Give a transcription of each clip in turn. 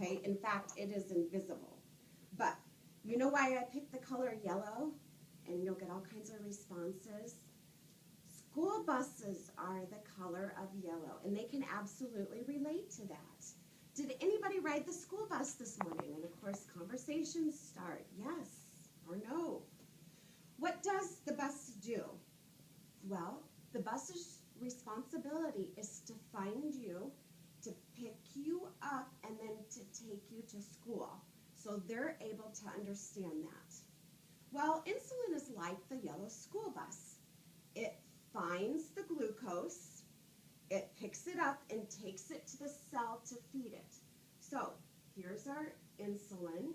okay? In fact, it is invisible. But you know why I picked the color yellow? And you'll get all kinds of responses. School buses are the color of yellow, and they can absolutely relate to that. Did anybody ride the school bus this morning? And of course, conversations start, yes or no. What does the bus do? Well, the bus's responsibility is to find you, to pick you up, and then to take you to school. So they're able to understand that. Well, insulin is like the yellow school bus. It finds the glucose, it picks it up and takes it to the cell to feed it. So here's our insulin,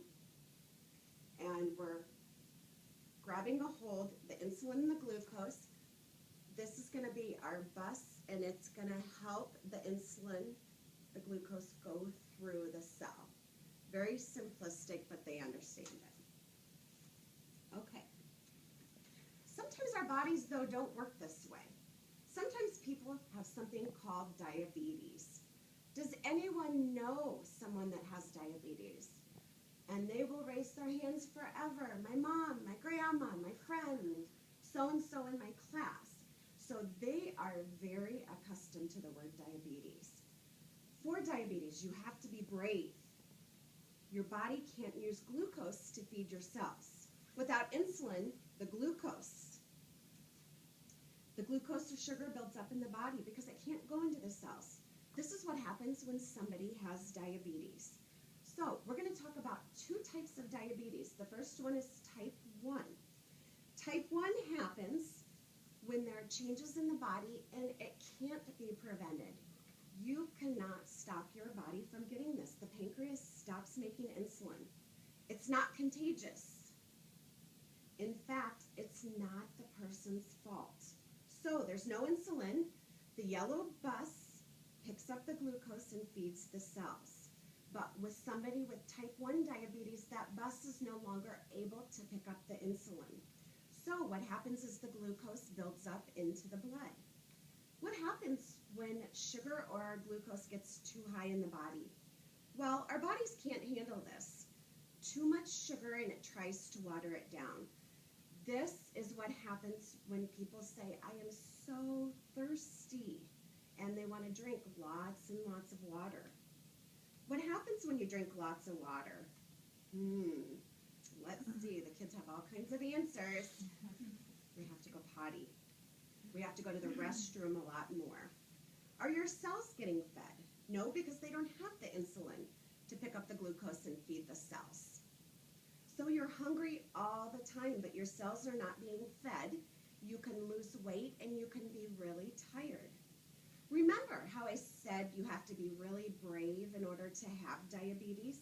and we're grabbing a hold, the insulin and the glucose. This is going to be our bus, and it's going to help the insulin, the glucose, go through the cell. Very simplistic, but they understand it. Okay. Sometimes our bodies, though, don't work this way. Sometimes people have something called diabetes. Does anyone know someone that has diabetes? And they will raise their hands forever. My mom, my grandma, my friend, so-and-so in my class. So they are very accustomed to the word diabetes. For diabetes, you have to be brave. Your body can't use glucose to feed your cells. Without insulin, the glucose or sugar builds up in the body because it can't go into the cells. This is what happens when somebody has diabetes. So we're going to talk about two types of diabetes. The first one is type 1. Type 1 happens when there are changes in the body and it can't be prevented. You cannot stop your body from getting this. The pancreas stops making insulin. It's not contagious. In fact, it's not the person's fault. So there's no insulin. The yellow bus picks up the glucose and feeds the cells. But with somebody with type 1 diabetes, that bus is no longer able to pick up the insulin. So what happens is the glucose builds up into the blood. What happens when sugar or our glucose gets too high in the body? Well, our bodies can't handle this. Too much sugar and it tries to water it down. This is what happens when people say, I am so thirsty, and they want to drink lots and lots of water. What happens when you drink lots of water? Let's see. The kids have all kinds of answers. We have to go potty. We have to go to the restroom a lot more. Are your cells getting fed? No, because they don't have the insulin to pick up the glucose and feed the cells. So you're hungry all the time, but your cells are not being fed. You can lose weight and you can be really tired. Remember how I said you have to be really brave in order to have diabetes?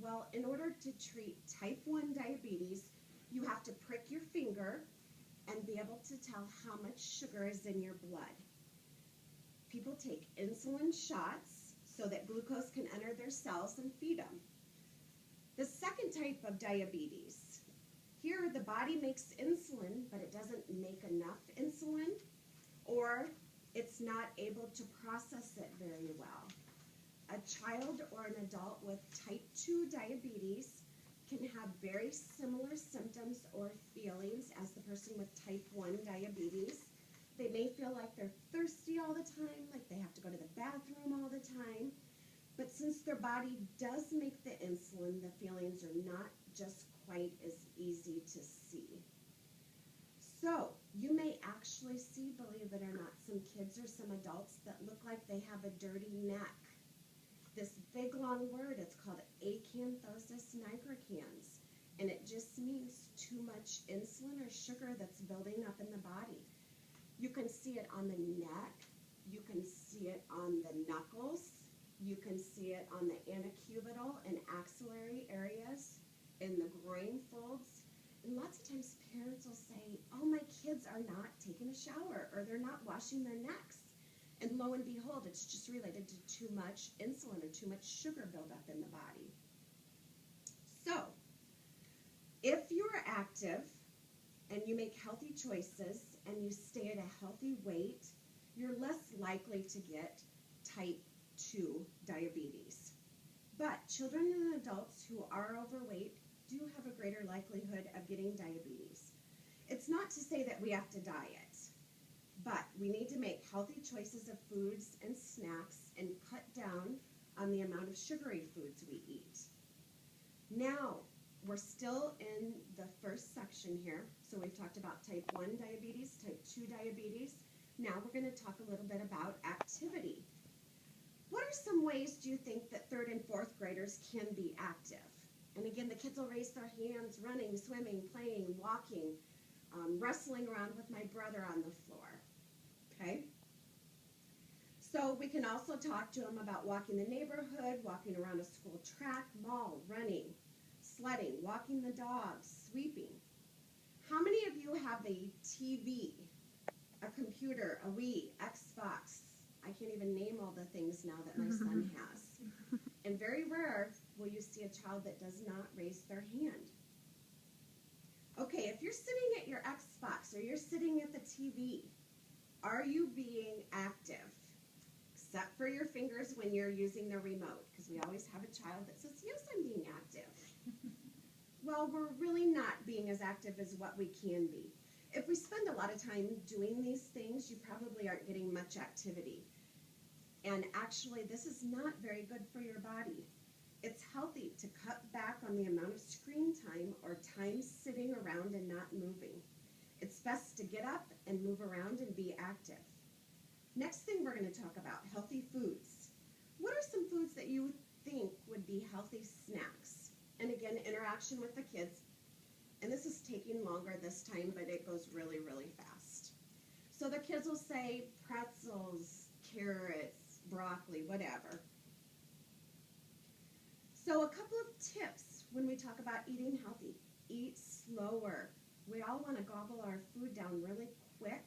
Well, in order to treat type 1 diabetes, you have to prick your finger and be able to tell how much sugar is in your blood. People take insulin shots so that glucose can enter their cells and feed them. The second type of diabetes, here the body makes insulin, but it doesn't make enough insulin, or it's not able to process it very well. A child or an adult with type 2 diabetes can have very similar symptoms or feelings as the person with type 1 diabetes. They may feel like they're thirsty all the time, like they have to go to the bathroom all the time. But since their body does make the insulin, the feelings are not just quite as easy to see. So you may actually see, believe it or not, some kids or some adults that look like they have a dirty neck. This big long word, it's called acanthosis nigricans, and it just means too much insulin or sugar that's building up in the body. You can see it on the neck, you can see it on the knuckles, you can see it on the antecubital and axillary areas, in the groin folds, and lots of times parents will say, oh, my kids are not taking a shower, or they're not washing their necks. And lo and behold, it's just related to too much insulin or too much sugar buildup in the body. So, if you're active and you make healthy choices and you stay at a healthy weight, you're less likely to get type 2 diabetes. But children and adults who are overweight do have a greater likelihood of getting diabetes. It's not to say that we have to diet, but we need to make healthy choices of foods and snacks and cut down on the amount of sugary foods we eat. Now, we're still in the first section here. So we've talked about type 1 diabetes, type 2 diabetes. Now we're going to talk a little bit about activity. What are some ways do you think that 3rd and 4th graders can be active? And again, the kids will raise their hands, running, swimming, playing, walking, wrestling around with my brother on the floor. Okay? So we can also talk to them about walking the neighborhood, walking around a school track, mall, running, sledding, walking the dogs, sweeping. How many of you have a TV, a computer, a Wii, Xbox? I can't even name all the things now that my son has. And very rare will you see a child that does not raise their hand. Okay, if you're sitting at your Xbox or you're sitting at the TV, are you being active? Except for your fingers when you're using the remote, because we always have a child that says, yes, I'm being active. Well, we're really not being as active as what we can be. If we spend a lot of time doing these things, you probably aren't getting much activity. And actually, this is not very good for your body. It's healthy to cut back on the amount of screen time or time sitting around and not moving. It's best to get up and move around and be active. Next thing we're going to talk about, healthy foods. What are some foods that you think would be healthy snacks? And again, interaction with the kids. And this is taking longer this time, but it goes really, really fast. So the kids will say pretzels, carrots, broccoli, whatever. So a couple of tips when we talk about eating healthy. Eat slower. We all want to gobble our food down really quick.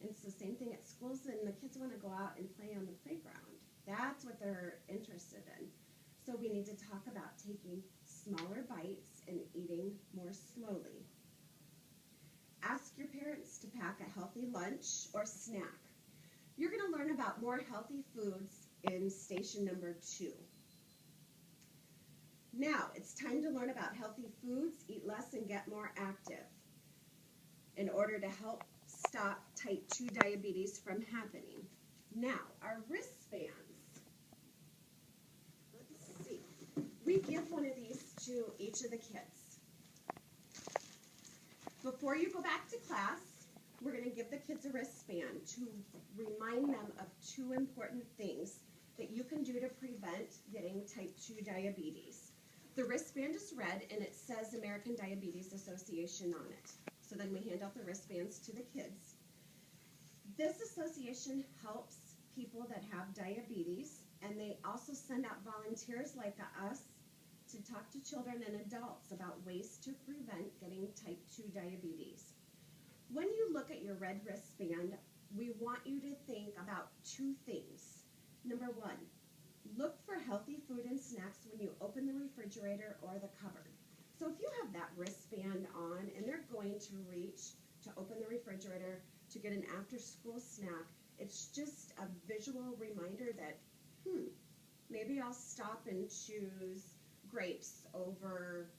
And it's the same thing at schools, and the kids want to go out and play on the playground. That's what they're interested in. So we need to talk about taking smaller bites and eating more slowly. Ask your parents to pack a healthy lunch or snack. You're going to learn about more healthy foods in station number 2. Now, it's time to learn about healthy foods, eat less, and get more active in order to help stop type 2 diabetes from happening. Now, our wristbands. Let's see. We give one of these to each of the kids. Before you go back to class, we're going to give the kids a wristband to remind them of 2 important things that you can do to prevent getting type 2 diabetes. The wristband is red and it says American Diabetes Association on it. So then we hand out the wristbands to the kids. This association helps people that have diabetes, and they also send out volunteers like us to talk to children and adults about ways to prevent getting type 2 diabetes. When you look at your red wristband, we want you to think about 2 things. Number 1, look for healthy food and snacks when you open the refrigerator or the cupboard. So if you have that wristband on and they're going to reach to open the refrigerator to get an after-school snack, it's just a visual reminder that, maybe I'll stop and choose grapes over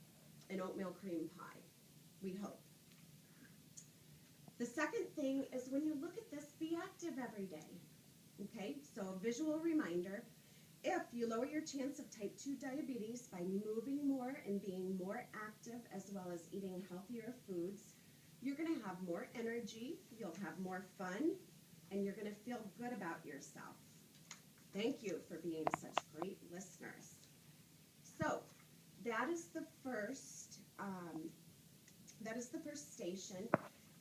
an oatmeal cream pie, we hope. The second thing is when you look at this, be active every day. Okay, so a visual reminder. If you lower your chance of type 2 diabetes by moving more and being more active as well as eating healthier foods, you're going to have more energy, you'll have more fun, and you're going to feel good about yourself. Thank you for being such great listeners. So that is the first station,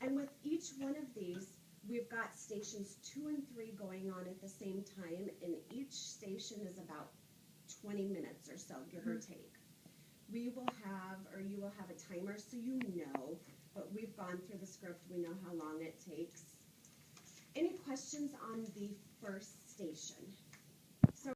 and with each one of these, we've got stations 2 and 3 going on at the same time, and each station is about 20 minutes or so, give or take. You will have a timer so you know, but we've gone through the script, we know how long it takes. Any questions on the first station?